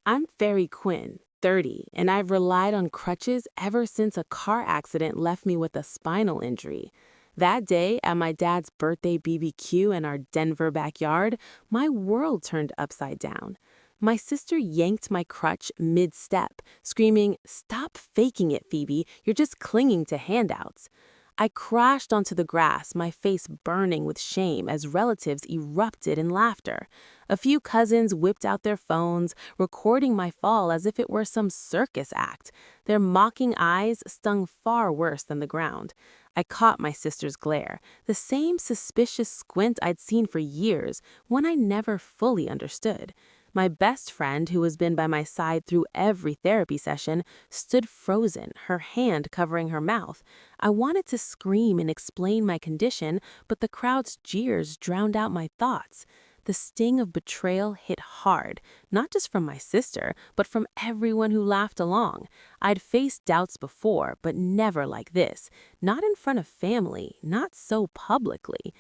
I'm Fairy Quinn, 30, and I've relied on crutches ever since a car accident left me with a spinal injury. That day, at my dad's birthday BBQ in our Denver backyard, my world turned upside down. My sister yanked my crutch mid-step, screaming, "Stop faking it, Phoebe, you're just clinging to handouts." I crashed onto the grass, my face burning with shame as relatives erupted in laughter. A few cousins whipped out their phones, recording my fall as if it were some circus act. Their mocking eyes stung far worse than the ground. I caught my sister's glare, the same suspicious squint I'd seen for years, one I never fully understood. My best friend, who has been by my side through every therapy session, stood frozen, her hand covering her mouth. I wanted to scream and explain my condition, but the crowd's jeers drowned out my thoughts. The sting of betrayal hit hard, not just from my sister, but from everyone who laughed along. I'd faced doubts before, but never like this. Not in front of family, not so publicly.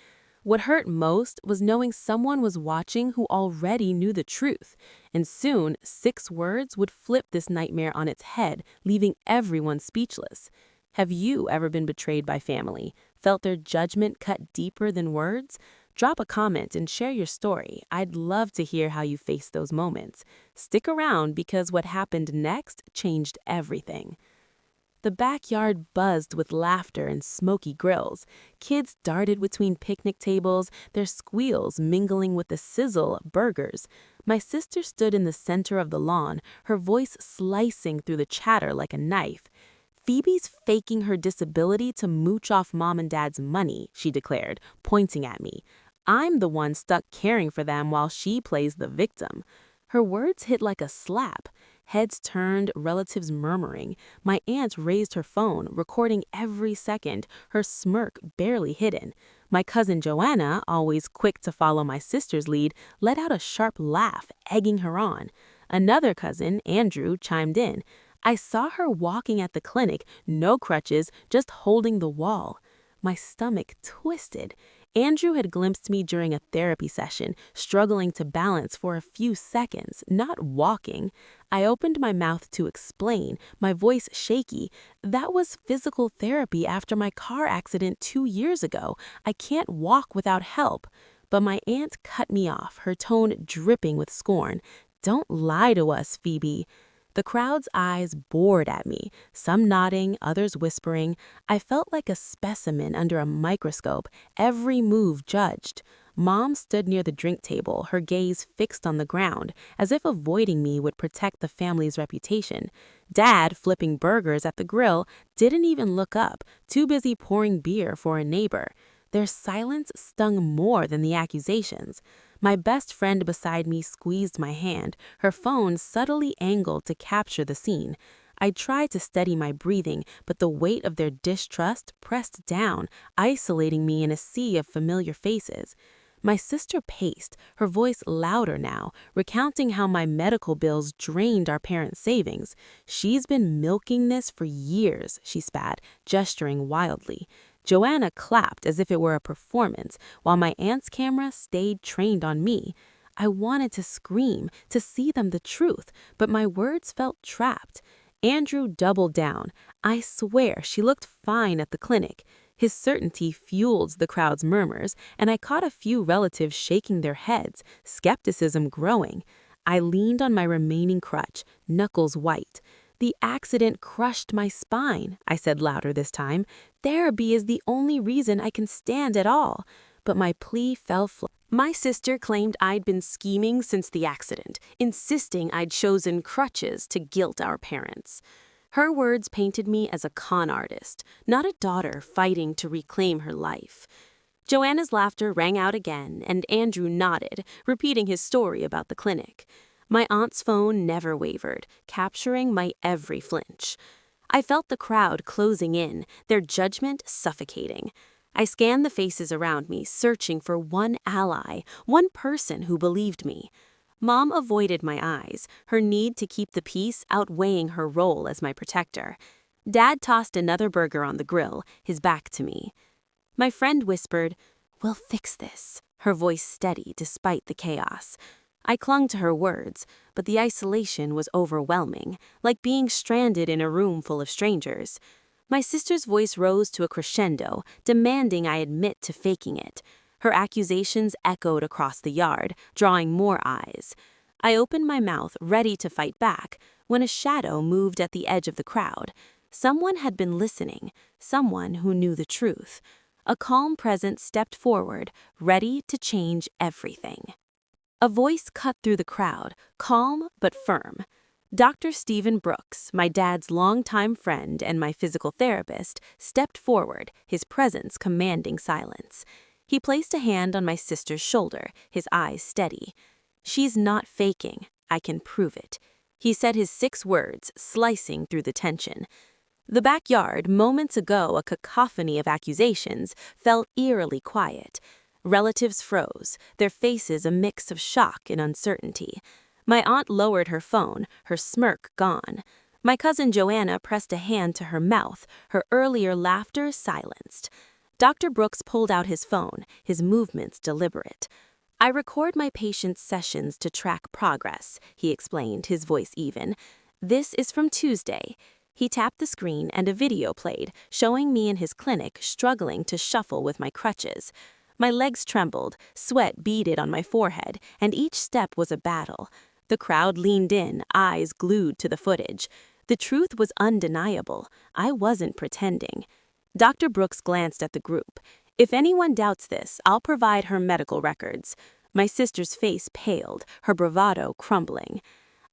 What hurt most was knowing someone was watching who already knew the truth. And soon, 6 words would flip this nightmare on its head, leaving everyone speechless. Have you ever been betrayed by family? Felt their judgment cut deeper than words? Drop a comment and share your story. I'd love to hear how you faced those moments. Stick around because what happened next changed everything. The backyard buzzed with laughter and smoky grills. Kids darted between picnic tables, their squeals mingling with the sizzle of burgers. My sister stood in the center of the lawn, her voice slicing through the chatter like a knife. "Phoebe's faking her disability to mooch off mom and dad's money," she declared, pointing at me. "I'm the one stuck caring for them while she plays the victim." Her words hit like a slap. Heads turned, relatives murmuring. My aunt raised her phone, recording every second, her smirk barely hidden. My cousin Joanna, always quick to follow my sister's lead, let out a sharp laugh, egging her on. Another cousin, Andrew, chimed in. "I saw her walking at the clinic, no crutches, just holding the wall." My stomach twisted. Andrew had glimpsed me during a therapy session, struggling to balance for a few seconds, not walking. I opened my mouth to explain, my voice shaky. "That was physical therapy after my car accident 2 years ago. I can't walk without help." But my aunt cut me off, her tone dripping with scorn. "Don't lie to us, Phoebe." The crowd's eyes bored at me, some nodding, others whispering. I felt like a specimen under a microscope, every move judged. Mom stood near the drink table, her gaze fixed on the ground, as if avoiding me would protect the family's reputation. Dad, flipping burgers at the grill, didn't even look up, too busy pouring beer for a neighbor. Their silence stung more than the accusations. My best friend beside me squeezed my hand, her phone subtly angled to capture the scene. I tried to steady my breathing, but the weight of their distrust pressed down, isolating me in a sea of familiar faces. My sister paced, her voice louder now, recounting how my medical bills drained our parents' savings. "She's been milking this for years," she spat, gesturing wildly. Joanna clapped as if it were a performance, while my aunt's camera stayed trained on me. I wanted to scream, to see them the truth, but my words felt trapped. Andrew doubled down. I swear she looked fine at the clinic. His certainty fueled the crowd's murmurs, and I caught a few relatives shaking their heads, skepticism growing. I leaned on my remaining crutch, knuckles white. "The accident crushed my spine," I said louder this time. "Therapy is the only reason I can stand at all." But my plea fell flat. My sister claimed I'd been scheming since the accident, insisting I'd chosen crutches to guilt our parents. Her words painted me as a con artist, not a daughter fighting to reclaim her life. Joanna's laughter rang out again, and Andrew nodded, repeating his story about the clinic. My aunt's phone never wavered, capturing my every flinch. I felt the crowd closing in, their judgment suffocating. I scanned the faces around me, searching for one ally, one person who believed me. Mom avoided my eyes, her need to keep the peace outweighing her role as my protector. Dad tossed another burger on the grill, his back to me. My friend whispered, "We'll fix this," her voice steady despite the chaos. I clung to her words, but the isolation was overwhelming, like being stranded in a room full of strangers. My sister's voice rose to a crescendo, demanding I admit to faking it. Her accusations echoed across the yard, drawing more eyes. I opened my mouth, ready to fight back, when a shadow moved at the edge of the crowd. Someone had been listening, someone who knew the truth. A calm presence stepped forward, ready to change everything. A voice cut through the crowd, calm but firm. Dr. Stephen Brooks, my dad's longtime friend and my physical therapist, stepped forward, his presence commanding silence. He placed a hand on my sister's shoulder, his eyes steady. "She's not faking. I can prove it." He said his 6 words, slicing through the tension. The backyard, moments ago a cacophony of accusations, felt eerily quiet. Relatives froze, their faces a mix of shock and uncertainty. My aunt lowered her phone, her smirk gone. My cousin Joanna pressed a hand to her mouth, her earlier laughter silenced. Dr. Brooks pulled out his phone, his movements deliberate. "I record my patients' sessions to track progress," he explained, his voice even. "This is from Tuesday." He tapped the screen and a video played, showing me in his clinic struggling to shuffle with my crutches. My legs trembled, sweat beaded on my forehead, and each step was a battle. The crowd leaned in, eyes glued to the footage. The truth was undeniable. I wasn't pretending. Dr. Brooks glanced at the group. "If anyone doubts this, I'll provide her medical records." My sister's face paled, her bravado crumbling.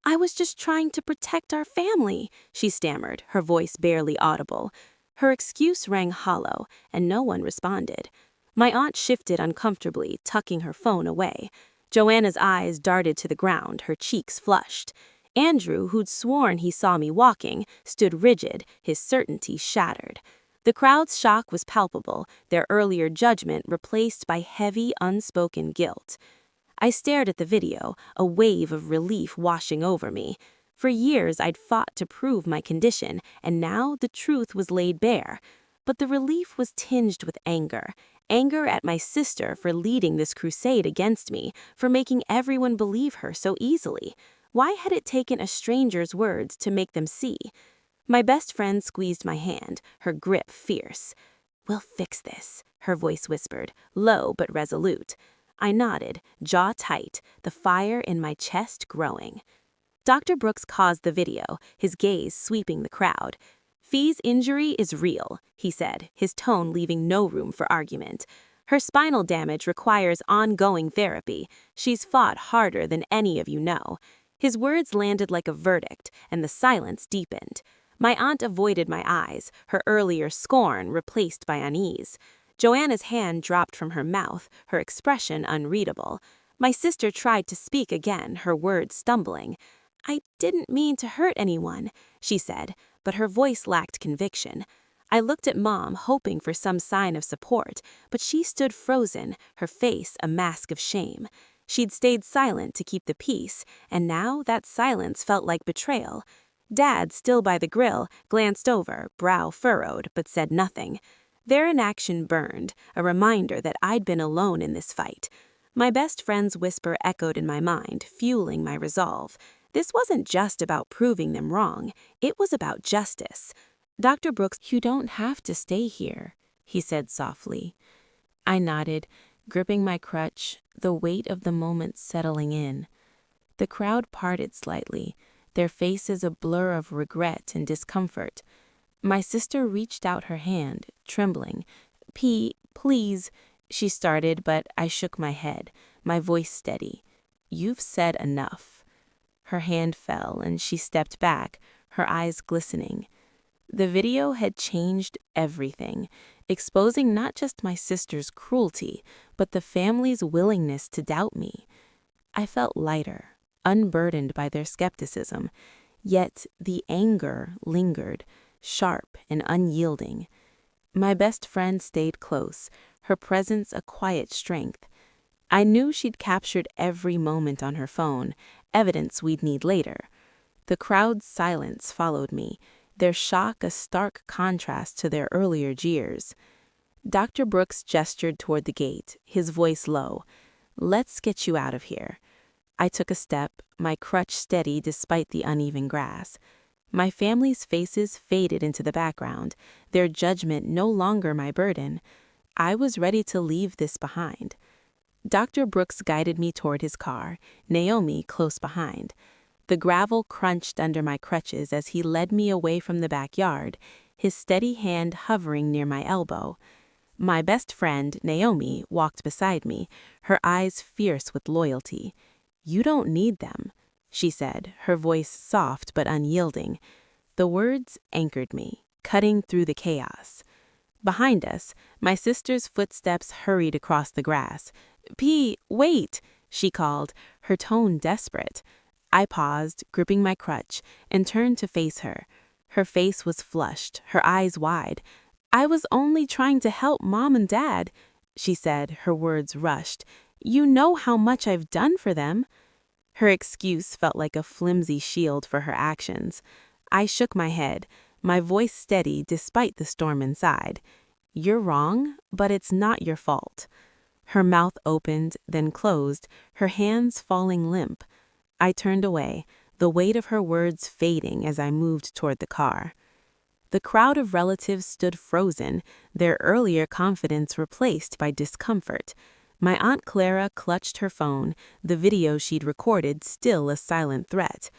"I was just trying to protect our family," she stammered, her voice barely audible. Her excuse rang hollow, and no one responded. My aunt shifted uncomfortably, tucking her phone away. Joanna's eyes darted to the ground, her cheeks flushed. Andrew, who'd sworn he saw me walking, stood rigid, his certainty shattered. The crowd's shock was palpable, their earlier judgment replaced by heavy, unspoken guilt. I stared at the video, a wave of relief washing over me. For years I'd fought to prove my condition, and now the truth was laid bare. But the relief was tinged with anger. Anger at my sister for leading this crusade against me, for making everyone believe her so easily. Why had it taken a stranger's words to make them see? My best friend squeezed my hand, her grip fierce. "We'll fix this," her voice whispered, low but resolute. I nodded, jaw tight, the fire in my chest growing. Dr. Brooks paused the video, his gaze sweeping the crowd. "Fee's injury is real," he said, his tone leaving no room for argument. "Her spinal damage requires ongoing therapy. She's fought harder than any of you know." His words landed like a verdict, and the silence deepened. My aunt avoided my eyes, her earlier scorn replaced by unease. Joanna's hand dropped from her mouth, her expression unreadable. My sister tried to speak again, her words stumbling. "I didn't mean to hurt anyone," she said, but her voice lacked conviction. I looked at Mom, hoping for some sign of support, but she stood frozen, her face a mask of shame. She'd stayed silent to keep the peace, and now that silence felt like betrayal. Dad, still by the grill, glanced over, brow furrowed, but said nothing. Their inaction burned, a reminder that I'd been alone in this fight. My best friend's whisper echoed in my mind, fueling my resolve. This wasn't just about proving them wrong, it was about justice. Dr. Brooks, "You don't have to stay here," he said softly. I nodded, gripping my crutch, the weight of the moment settling in. The crowd parted slightly, their faces a blur of regret and discomfort. My sister reached out her hand, trembling. Please," she started, but I shook my head, my voice steady. "You've said enough." Her hand fell, and she stepped back, her eyes glistening. The video had changed everything, exposing not just my sister's cruelty, but the family's willingness to doubt me. I felt lighter, unburdened by their skepticism, yet the anger lingered, sharp and unyielding. My best friend stayed close, her presence a quiet strength. I knew she'd captured every moment on her phone, evidence we'd need later. The crowd's silence followed me, their shock a stark contrast to their earlier jeers. Dr. Brooks gestured toward the gate, his voice low. "Let's get you out of here." I took a step, my crutch steady despite the uneven grass. My family's faces faded into the background, their judgment no longer my burden. I was ready to leave this behind. Dr. Brooks guided me toward his car, Naomi close behind. The gravel crunched under my crutches as he led me away from the backyard, his steady hand hovering near my elbow. My best friend, Naomi, walked beside me, her eyes fierce with loyalty. "You don't need them," she said, her voice soft but unyielding. The words anchored me, cutting through the chaos. Behind us, my sister's footsteps hurried across the grass. "P, wait," she called, her tone desperate. I paused, gripping my crutch, and turned to face her. Her face was flushed, her eyes wide. "I was only trying to help Mom and Dad," she said, her words rushed. "You know how much I've done for them." Her excuse felt like a flimsy shield for her actions. I shook my head, my voice steady despite the storm inside. "You're wrong, but it's not your fault." Her mouth opened, then closed, her hands falling limp. I turned away, the weight of her words fading as I moved toward the car. The crowd of relatives stood frozen, their earlier confidence replaced by discomfort. My Aunt Clara clutched her phone, the video she'd recorded still a silent threat.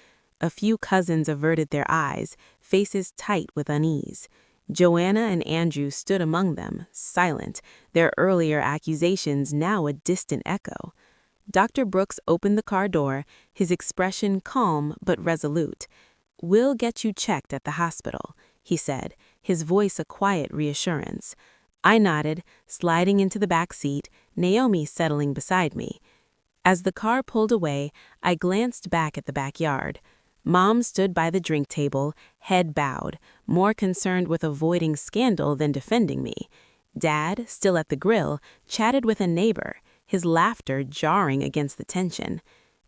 A few cousins averted their eyes, faces tight with unease. Joanna and Andrew stood among them, silent, their earlier accusations now a distant echo. Dr. Brooks opened the car door, his expression calm but resolute. "We'll get you checked at the hospital," he said, his voice a quiet reassurance. I nodded, sliding into the back seat, Naomi settling beside me. As the car pulled away, I glanced back at the backyard. Mom stood by the drink table, head bowed, more concerned with avoiding scandal than defending me. Dad, still at the grill, chatted with a neighbor, his laughter jarring against the tension.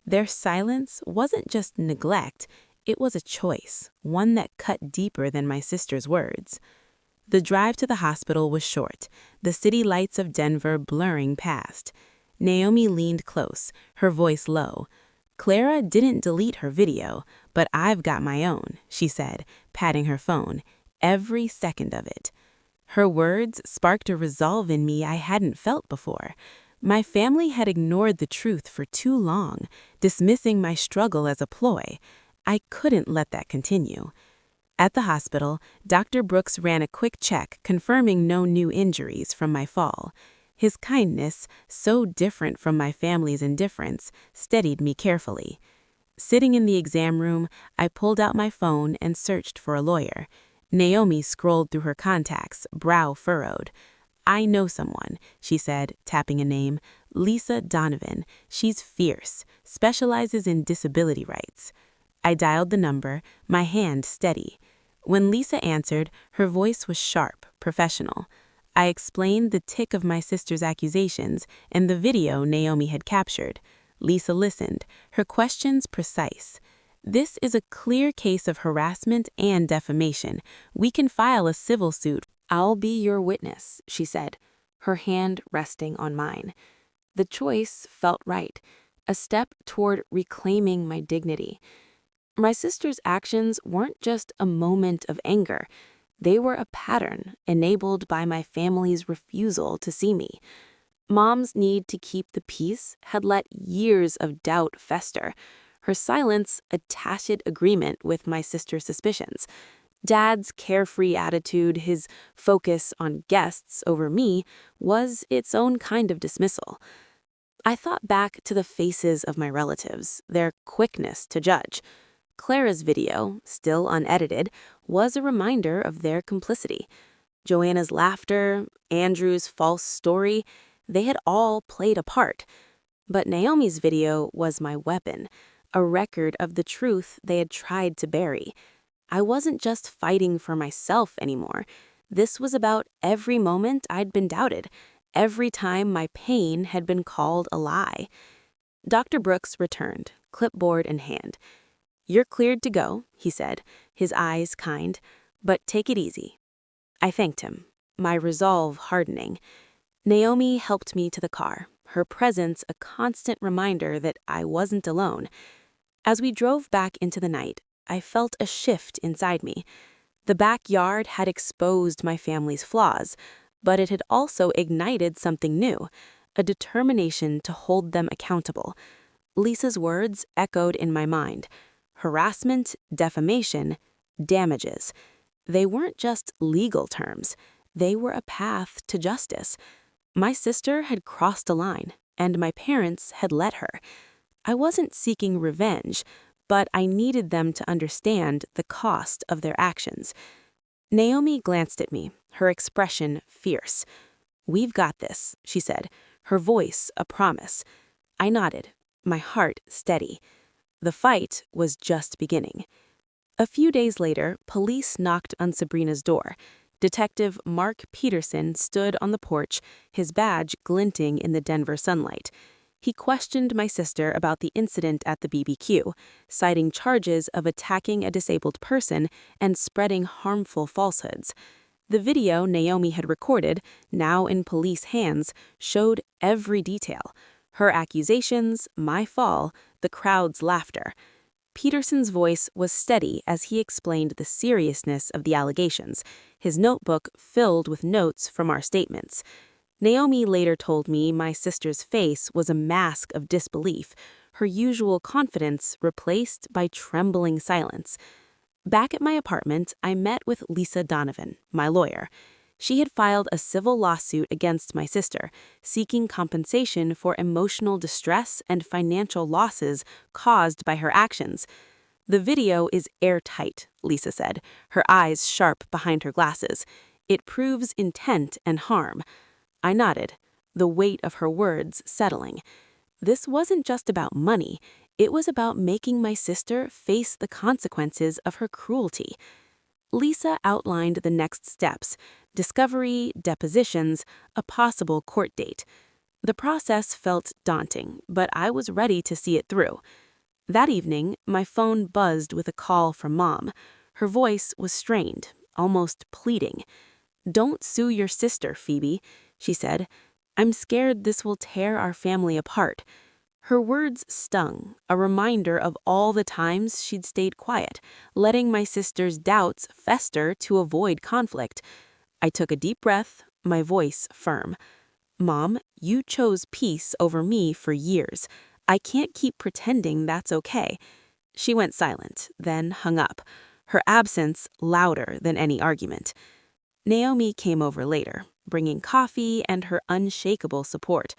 Their silence wasn't just neglect, it was a choice, one that cut deeper than my sister's words. The drive to the hospital was short, the city lights of Denver blurring past. Naomi leaned close, her voice low. "Clara didn't delete her video, but I've got my own," she said, patting her phone, "every second of it." Her words sparked a resolve in me I hadn't felt before. My family had ignored the truth for too long, dismissing my struggle as a ploy. I couldn't let that continue. At the hospital, Dr. Brooks ran a quick check confirming no new injuries from my fall. His kindness, so different from my family's indifference, steadied me carefully. Sitting in the exam room, I pulled out my phone and searched for a lawyer. Naomi scrolled through her contacts, brow furrowed. "I know someone," she said, tapping a name. "Lisa Donovan. She's fierce, specializes in disability rights." I dialed the number, my hand steady. When Lisa answered, her voice was sharp, professional. I explained the tick of my sister's accusations and the video Naomi had captured. Lisa listened, her questions precise. "This is a clear case of harassment and defamation. We can file a civil suit." "I'll be your witness," she said, her hand resting on mine. The choice felt right, a step toward reclaiming my dignity. My sister's actions weren't just a moment of anger. They were a pattern enabled by my family's refusal to see me. Mom's need to keep the peace had let years of doubt fester. Her silence a tacit agreement with my sister's suspicions. Dad's carefree attitude, his focus on guests over me, was its own kind of dismissal. I thought back to the faces of my relatives, their quickness to judge. Clara's video, still unedited, was a reminder of their complicity. Joanna's laughter, Andrew's false story, they had all played a part. But Naomi's video was my weapon, a record of the truth they had tried to bury. I wasn't just fighting for myself anymore. This was about every moment I'd been doubted, every time my pain had been called a lie. Dr. Brooks returned, clipboard in hand. "You're cleared to go," he said, his eyes kind, "but take it easy." I thanked him, my resolve hardening. Naomi helped me to the car, her presence a constant reminder that I wasn't alone. As we drove back into the night, I felt a shift inside me. The backyard had exposed my family's flaws, but it had also ignited something new, a determination to hold them accountable. Lisa's words echoed in my mind. Harassment, defamation, damages. They weren't just legal terms. They were a path to justice. My sister had crossed a line, and my parents had let her. I wasn't seeking revenge, but I needed them to understand the cost of their actions. Naomi glanced at me, her expression fierce. "We've got this," she said, her voice a promise. I nodded, my heart steady. The fight was just beginning. A few days later, police knocked on Sabrina's door. Detective Mark Peterson stood on the porch, his badge glinting in the Denver sunlight. He questioned my sister about the incident at the BBQ, citing charges of attacking a disabled person and spreading harmful falsehoods. The video Naomi had recorded, now in police hands, showed every detail. Her accusations, my fall, the crowd's laughter. Peterson's voice was steady as he explained the seriousness of the allegations, his notebook filled with notes from our statements. Naomi later told me my sister's face was a mask of disbelief, her usual confidence replaced by trembling silence. Back at my apartment, I met with Lisa Donovan, my lawyer. She had filed a civil lawsuit against my sister, seeking compensation for emotional distress and financial losses caused by her actions. "The video is airtight," Lisa said, her eyes sharp behind her glasses. "It proves intent and harm." I nodded, the weight of her words settling. This wasn't just about money. It was about making my sister face the consequences of her cruelty. Lisa outlined the next steps: discovery, depositions, a possible court date. The process felt daunting, but I was ready to see it through. That evening, my phone buzzed with a call from Mom. Her voice was strained, almost pleading. "Don't sue your sister, Phoebe," she said. "I'm scared this will tear our family apart." Her words stung, a reminder of all the times she'd stayed quiet, letting my sister's doubts fester to avoid conflict. I took a deep breath, my voice firm. "Mom, you chose peace over me for years. I can't keep pretending that's okay." She went silent, then hung up, her absence louder than any argument. Naomi came over later, bringing coffee and her unshakable support.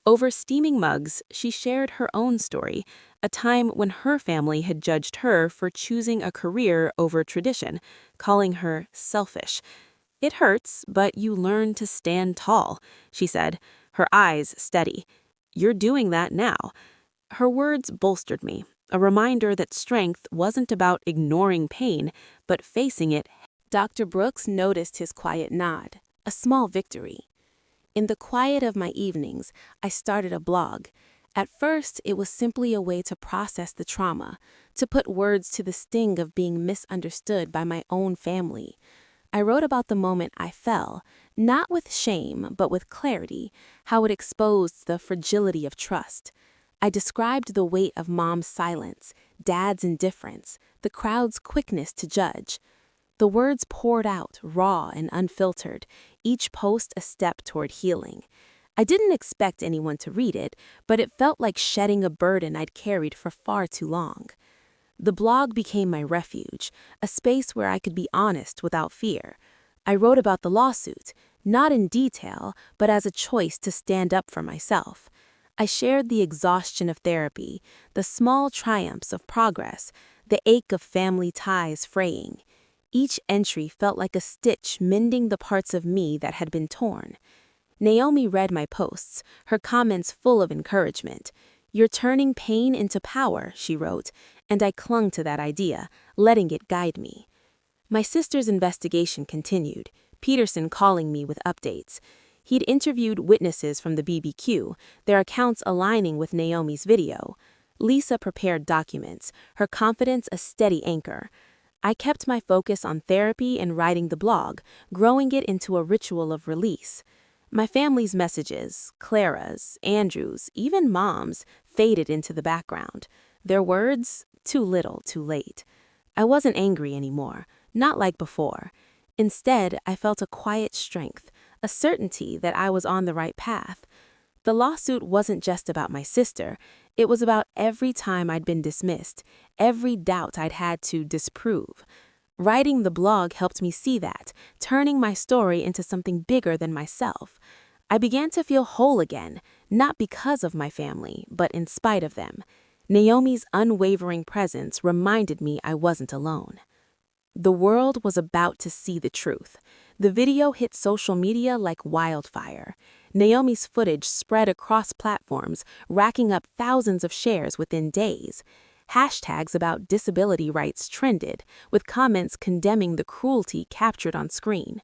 Over steaming mugs, she shared her own story, a time when her family had judged her for choosing a career over tradition, calling her selfish. "It hurts, but you learn to stand tall," she said, her eyes steady. "You're doing that now." Her words bolstered me, a reminder that strength wasn't about ignoring pain, but facing it. Dr. Brooks noticed his quiet nod, a small victory. In the quiet of my evenings, I started a blog. At first, it was simply a way to process the trauma, to put words to the sting of being misunderstood by my own family. I wrote about the moment I fell, not with shame, but with clarity, how it exposed the fragility of trust. I described the weight of Mom's silence, Dad's indifference, the crowd's quickness to judge. The words poured out, raw and unfiltered, each post a step toward healing. I didn't expect anyone to read it, but it felt like shedding a burden I'd carried for far too long. The blog became my refuge, a space where I could be honest without fear. I wrote about the lawsuit, not in detail, but as a choice to stand up for myself. I shared the exhaustion of therapy, the small triumphs of progress, the ache of family ties fraying. Each entry felt like a stitch mending the parts of me that had been torn. Naomi read my posts, her comments full of encouragement. "You're turning pain into power," she wrote, and I clung to that idea, letting it guide me. My sister's investigation continued, Peterson calling me with updates. He'd interviewed witnesses from the BBQ, their accounts aligning with Naomi's video. Lisa prepared documents, her confidence a steady anchor. I kept my focus on therapy and writing the blog, growing it into a ritual of release. My family's messages, Clara's, Andrew's, even Mom's, faded into the background. Their words, too little, too late. I wasn't angry anymore, not like before. Instead, I felt a quiet strength, a certainty that I was on the right path. The lawsuit wasn't just about my sister. It was about every time I'd been dismissed, every doubt I'd had to disprove. Writing the blog helped me see that, turning my story into something bigger than myself. I began to feel whole again, not because of my family, but in spite of them. Naomi's unwavering presence reminded me I wasn't alone. The world was about to see the truth. The video hit social media like wildfire. Naomi's footage spread across platforms, racking up thousands of shares within days. Hashtags about disability rights trended, with comments condemning the cruelty captured on screen.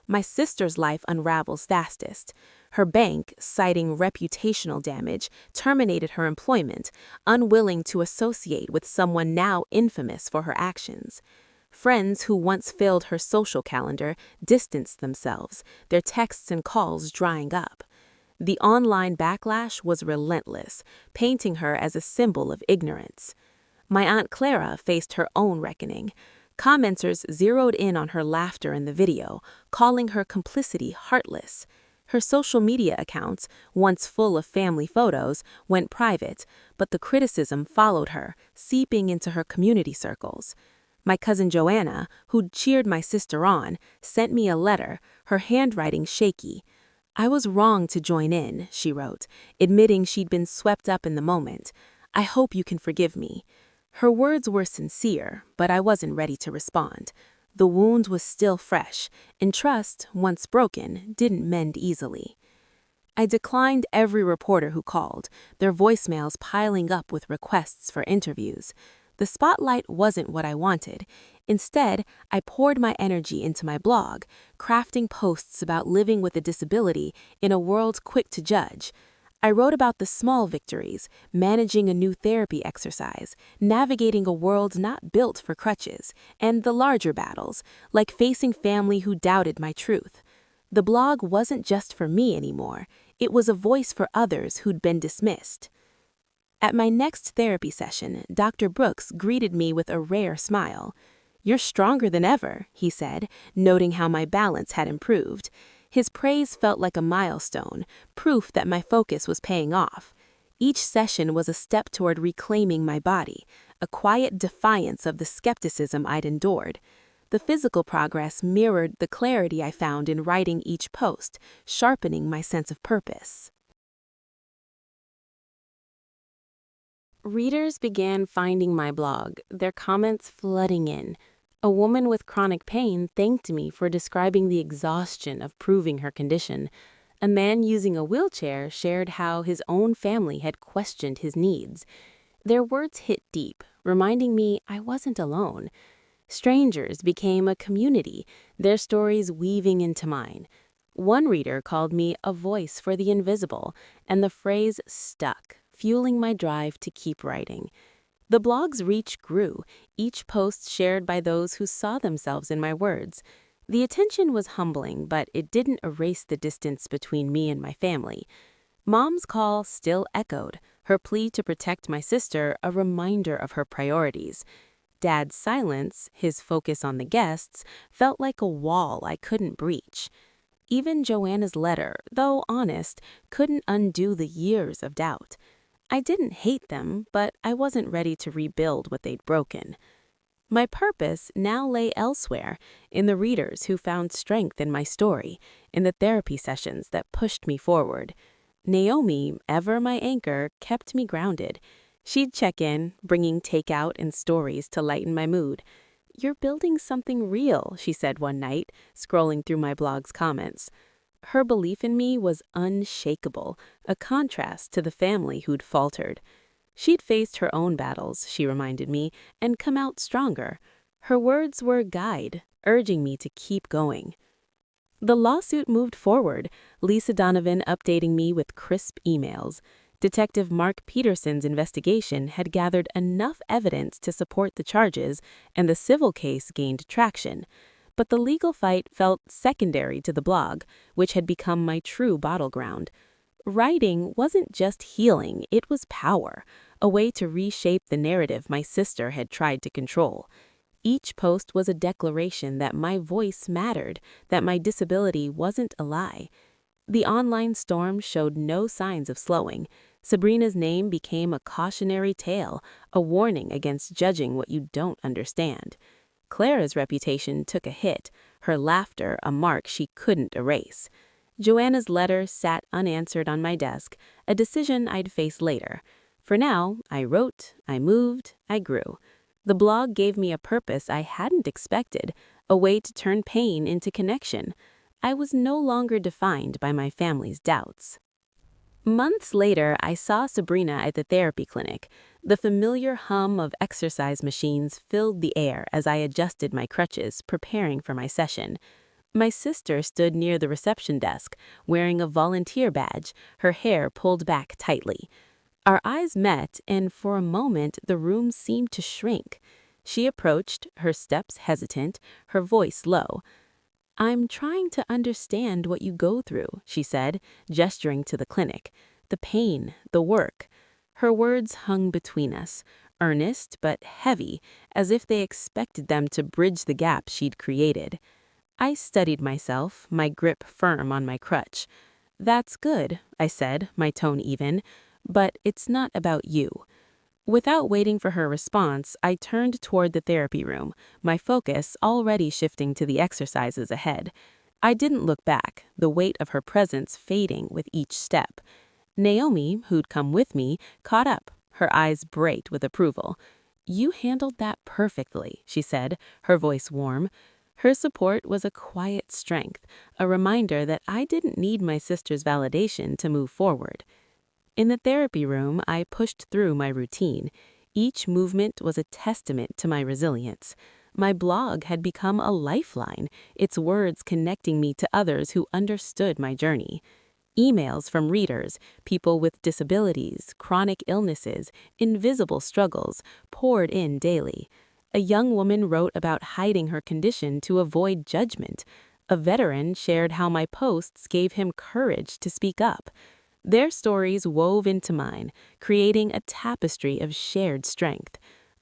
My sister's life unravels fastest. Her bank, citing reputational damage, terminated her employment, unwilling to associate with someone now infamous for her actions. Friends who once filled her social calendar distanced themselves, their texts and calls drying up. The online backlash was relentless, painting her as a symbol of ignorance. My Aunt Clara faced her own reckoning. Commenters zeroed in on her laughter in the video, calling her complicity heartless. Her social media accounts, once full of family photos, went private, but the criticism followed her, seeping into her community circles. My cousin Joanna, who'd cheered my sister on, sent me a letter, her handwriting shaky. "I was wrong to join in," she wrote, admitting she'd been swept up in the moment. "I hope you can forgive me." Her words were sincere, but I wasn't ready to respond. The wound was still fresh, and trust, once broken, didn't mend easily. I declined every reporter who called, their voicemails piling up with requests for interviews. The spotlight wasn't what I wanted. Instead, I poured my energy into my blog, crafting posts about living with a disability in a world quick to judge. I wrote about the small victories, managing a new therapy exercise, navigating a world not built for crutches, and the larger battles, like facing family who doubted my truth. The blog wasn't just for me anymore. It was a voice for others who'd been dismissed. At my next therapy session, Dr. Brooks greeted me with a rare smile. "You're stronger than ever," he said, noting how my balance had improved. His praise felt like a milestone, proof that my focus was paying off. Each session was a step toward reclaiming my body, a quiet defiance of the skepticism I'd endured. The physical progress mirrored the clarity I found in writing each post, sharpening my sense of purpose. Readers began finding my blog, their comments flooding in. A woman with chronic pain thanked me for describing the exhaustion of proving her condition. A man using a wheelchair shared how his own family had questioned his needs. Their words hit deep, reminding me I wasn't alone. Strangers became a community, their stories weaving into mine. One reader called me a voice for the invisible, and the phrase stuck, fueling my drive to keep writing. The blog's reach grew, each post shared by those who saw themselves in my words. The attention was humbling, but it didn't erase the distance between me and my family. Mom's call still echoed, her plea to protect my sister a reminder of her priorities. Dad's silence, his focus on the guests, felt like a wall I couldn't breach. Even Joanna's letter, though honest, couldn't undo the years of doubt. I didn't hate them, but I wasn't ready to rebuild what they'd broken. My purpose now lay elsewhere, in the readers who found strength in my story, in the therapy sessions that pushed me forward. Naomi, ever my anchor, kept me grounded. She'd check in, bringing takeout and stories to lighten my mood. "You're building something real," she said one night, scrolling through my blog's comments. Her belief in me was unshakable, a contrast to the family who'd faltered. She'd faced her own battles, she reminded me, and come out stronger. Her words were a guide, urging me to keep going. The lawsuit moved forward, Lisa Donovan updating me with crisp emails. Detective Mark Peterson's investigation had gathered enough evidence to support the charges, and the civil case gained traction. but the legal fight felt secondary to the blog, which had become my true battleground. Writing wasn't just healing, it was power, a way to reshape the narrative my sister had tried to control. Each post was a declaration that my voice mattered, that my disability wasn't a lie. The online storm showed no signs of slowing. Sabrina's name became a cautionary tale, a warning against judging what you don't understand. Clara's reputation took a hit, her laughter a mark she couldn't erase. Joanna's letter sat unanswered on my desk, a decision I'd face later. For now, I wrote, I moved, I grew. The blog gave me a purpose I hadn't expected, a way to turn pain into connection. I was no longer defined by my family's doubts. Months later, I saw Sabrina at the therapy clinic. The familiar hum of exercise machines filled the air as I adjusted my crutches, preparing for my session. My sister stood near the reception desk, wearing a volunteer badge, her hair pulled back tightly. Our eyes met, and for a moment the room seemed to shrink. She approached, her steps hesitant, her voice low. "I'm trying to understand what you go through," she said, gesturing to the clinic. "The pain, the work." Her words hung between us, earnest but heavy, as if they expected them to bridge the gap she'd created. I studied myself, my grip firm on my crutch. "That's good," I said, my tone even, "but it's not about you." Without waiting for her response, I turned toward the therapy room, my focus already shifting to the exercises ahead. I didn't look back, the weight of her presence fading with each step. Naomi, who'd come with me, caught up, her eyes bright with approval. "You handled that perfectly," she said, her voice warm. Her support was a quiet strength, a reminder that I didn't need my sister's validation to move forward. In the therapy room, I pushed through my routine. Each movement was a testament to my resilience. My blog had become a lifeline, its words connecting me to others who understood my journey. Emails from readers, people with disabilities, chronic illnesses, invisible struggles, poured in daily. A young woman wrote about hiding her condition to avoid judgment. A veteran shared how my posts gave him courage to speak up. Their stories wove into mine, creating a tapestry of shared strength.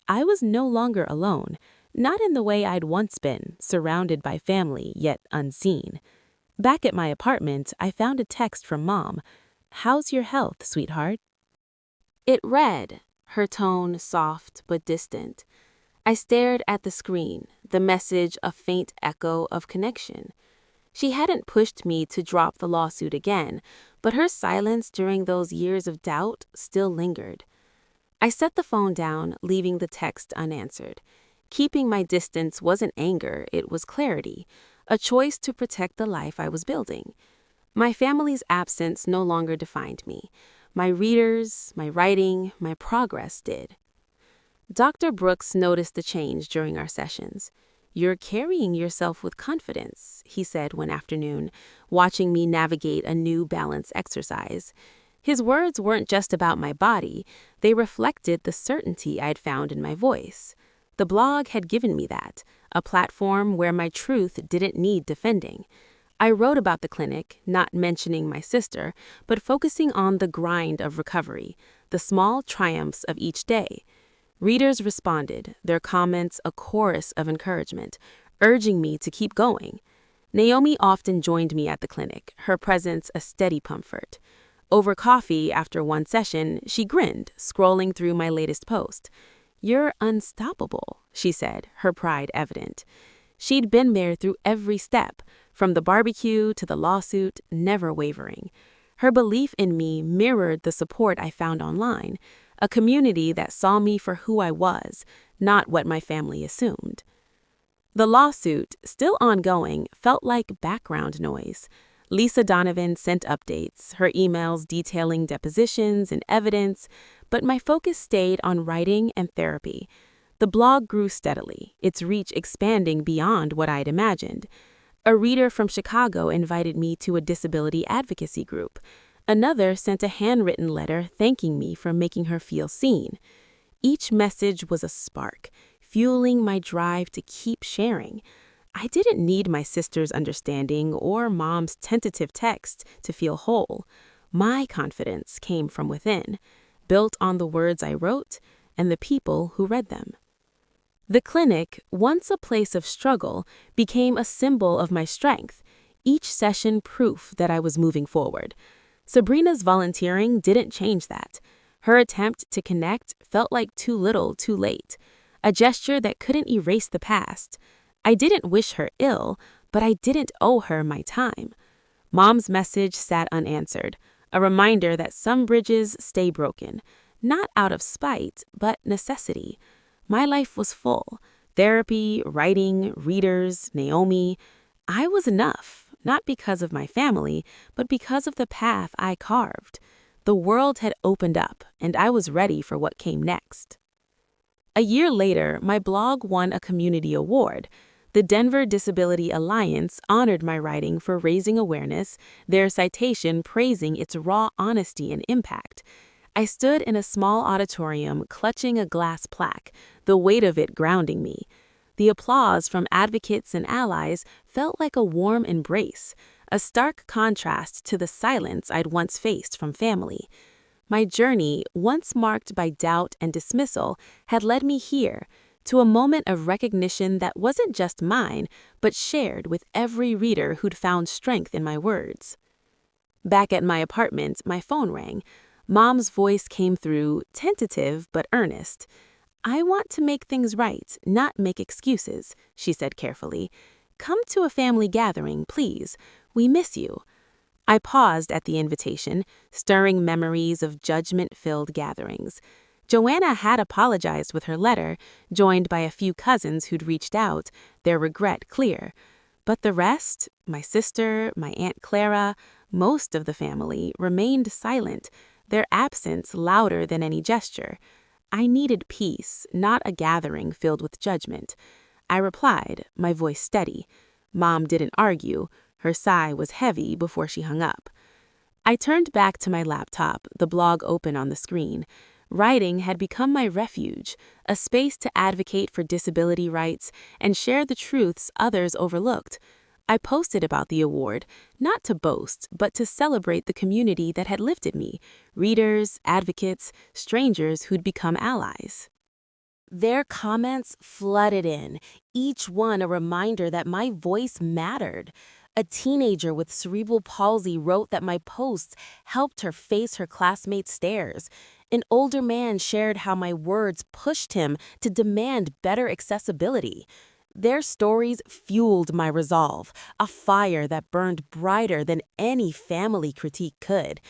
I was no longer alone, not in the way I'd once been, surrounded by family, yet unseen. Back at my apartment, I found a text from Mom. "How's your health, sweetheart?" It read, her tone soft but distant. I stared at the screen, the message a faint echo of connection. She hadn't pushed me to drop the lawsuit again, but her silence during those years of doubt still lingered. I set the phone down, leaving the text unanswered. Keeping my distance wasn't anger, it was clarity, a choice to protect the life I was building. My family's absence no longer defined me. My readers, my writing, my progress did. Dr. Brooks noticed the change during our sessions. "You're carrying yourself with confidence," he said one afternoon, watching me navigate a new balance exercise. His words weren't just about my body, they reflected the certainty I'd found in my voice. The blog had given me that, a platform where my truth didn't need defending. I wrote about the clinic, not mentioning my sister, but focusing on the grind of recovery, the small triumphs of each day. Readers responded, their comments a chorus of encouragement, urging me to keep going. Naomi often joined me at the clinic, her presence a steady comfort. Over coffee after one session, she grinned, scrolling through my latest post. "You're unstoppable," she said, her pride evident. She'd been there through every step, from the barbecue to the lawsuit, never wavering. Her belief in me mirrored the support I found online, a community that saw me for who I was, not what my family assumed. The lawsuit, still ongoing, felt like background noise. Lisa Donovan sent updates, her emails detailing depositions and evidence, but my focus stayed on writing and therapy. The blog grew steadily, its reach expanding beyond what I'd imagined. A reader from Chicago invited me to a disability advocacy group. Another sent a handwritten letter thanking me for making her feel seen. Each message was a spark, fueling my drive to keep sharing. I didn't need my sister's understanding or mom's tentative text to feel whole. My confidence came from within, built on the words I wrote and the people who read them. The clinic, once a place of struggle, became a symbol of my strength, each session proof that I was moving forward. Sabrina's volunteering didn't change that. Her attempt to connect felt like too little, too late, a gesture that couldn't erase the past. I didn't wish her ill, but I didn't owe her my time. Mom's message sat unanswered, a reminder that some bridges stay broken, not out of spite, but necessity. My life was full. Therapy, writing, readers, Naomi. I was enough, not because of my family, but because of the path I carved. The world had opened up, and I was ready for what came next. A year later, my blog won a community award. The Denver Disability Alliance honored my writing for raising awareness, their citation praising its raw honesty and impact. I stood in a small auditorium clutching a glass plaque, the weight of it grounding me. The applause from advocates and allies felt like a warm embrace, a stark contrast to the silence I'd once faced from family. My journey, once marked by doubt and dismissal, had led me here, to a moment of recognition that wasn't just mine, but shared with every reader who'd found strength in my words. Back at my apartment, my phone rang. Mom's voice came through, tentative but earnest. "I want to make things right, not make excuses," she said carefully. "Come to a family gathering, please. We miss you." I paused at the invitation, stirring memories of judgment-filled gatherings. Joanna had apologized with her letter, joined by a few cousins who'd reached out, their regret clear. But the rest, my sister, my Aunt Clara, most of the family, remained silent, their absence louder than any gesture. I needed peace, not a gathering filled with judgment. I replied, my voice steady. Mom didn't argue. Her sigh was heavy before she hung up. I turned back to my laptop, the blog open on the screen. Writing had become my refuge, a space to advocate for disability rights and share the truths others overlooked. I posted about the award, not to boast, but to celebrate the community that had lifted me, readers, advocates, strangers who'd become allies. Their comments flooded in, each one a reminder that my voice mattered. A teenager with cerebral palsy wrote that my posts helped her face her classmates' stares. An older man shared how my words pushed him to demand better accessibility. Their stories fueled my resolve, a fire that burned brighter than any family critique could.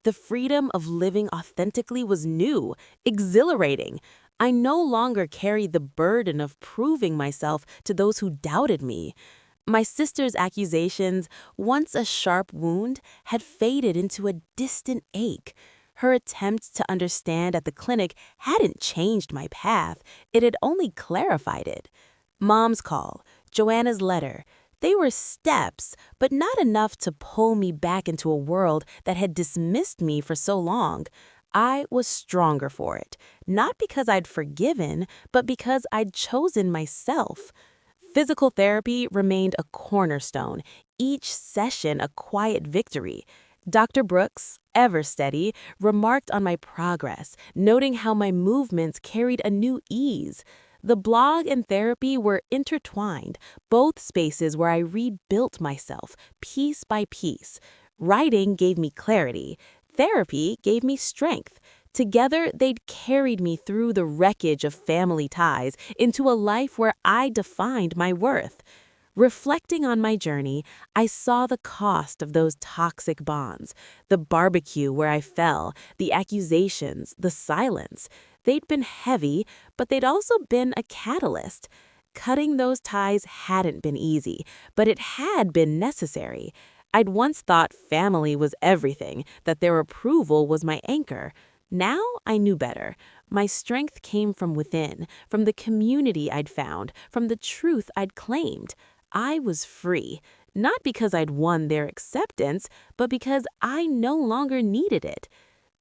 The freedom of living authentically was new, exhilarating. I no longer carried the burden of proving myself to those who doubted me. My sister's accusations, once a sharp wound, had faded into a distant ache. Her attempts to understand at the clinic hadn't changed my path, it had only clarified it. Mom's call, Joanna's letter, they were steps, but not enough to pull me back into a world that had dismissed me for so long. I was stronger for it, not because I'd forgiven, but because I'd chosen myself. Physical therapy remained a cornerstone, each session a quiet victory. Dr. Brooks, ever steady, remarked on my progress, noting how my movements carried a new ease. The blog and therapy were intertwined, both spaces where I rebuilt myself, piece by piece. Writing gave me clarity. Therapy gave me strength. Together, they'd carried me through the wreckage of family ties into a life where I defined my worth. Reflecting on my journey, I saw the cost of those toxic bonds, the barbecue where I fell, the accusations, the silence. They'd been heavy, but they'd also been a catalyst. Cutting those ties hadn't been easy, but it had been necessary. I'd once thought family was everything, that their approval was my anchor. Now I knew better. My strength came from within, from the community I'd found, from the truth I'd claimed. I was free, not because I'd won their acceptance, but because I no longer needed it.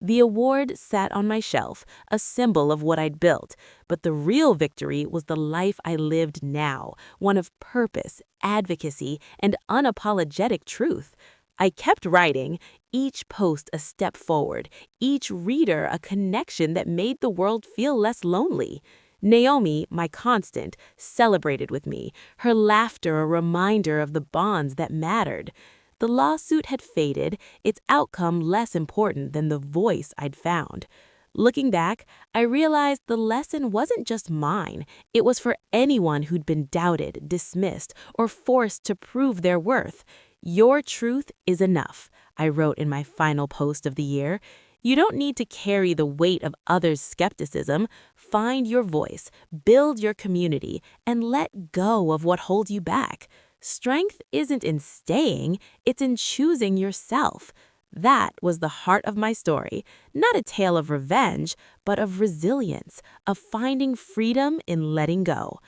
The award sat on my shelf, a symbol of what I'd built, but the real victory was the life I lived now, one of purpose, advocacy, and unapologetic truth. I kept writing, each post a step forward, each reader a connection that made the world feel less lonely. Naomi, my constant, celebrated with me, her laughter a reminder of the bonds that mattered. The lawsuit had faded, its outcome less important than the voice I'd found. Looking back, I realized the lesson wasn't just mine. It was for anyone who'd been doubted, dismissed, or forced to prove their worth. Your truth is enough, I wrote in my final post of the year. You don't need to carry the weight of others' skepticism. Find your voice, build your community, and let go of what holds you back. Strength isn't in staying, it's in choosing yourself. That was the heart of my story, not a tale of revenge, but of resilience, of finding freedom in letting go.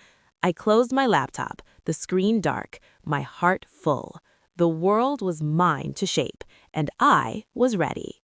I closed my laptop, the screen dark, my heart full. The world was mine to shape, and I was ready.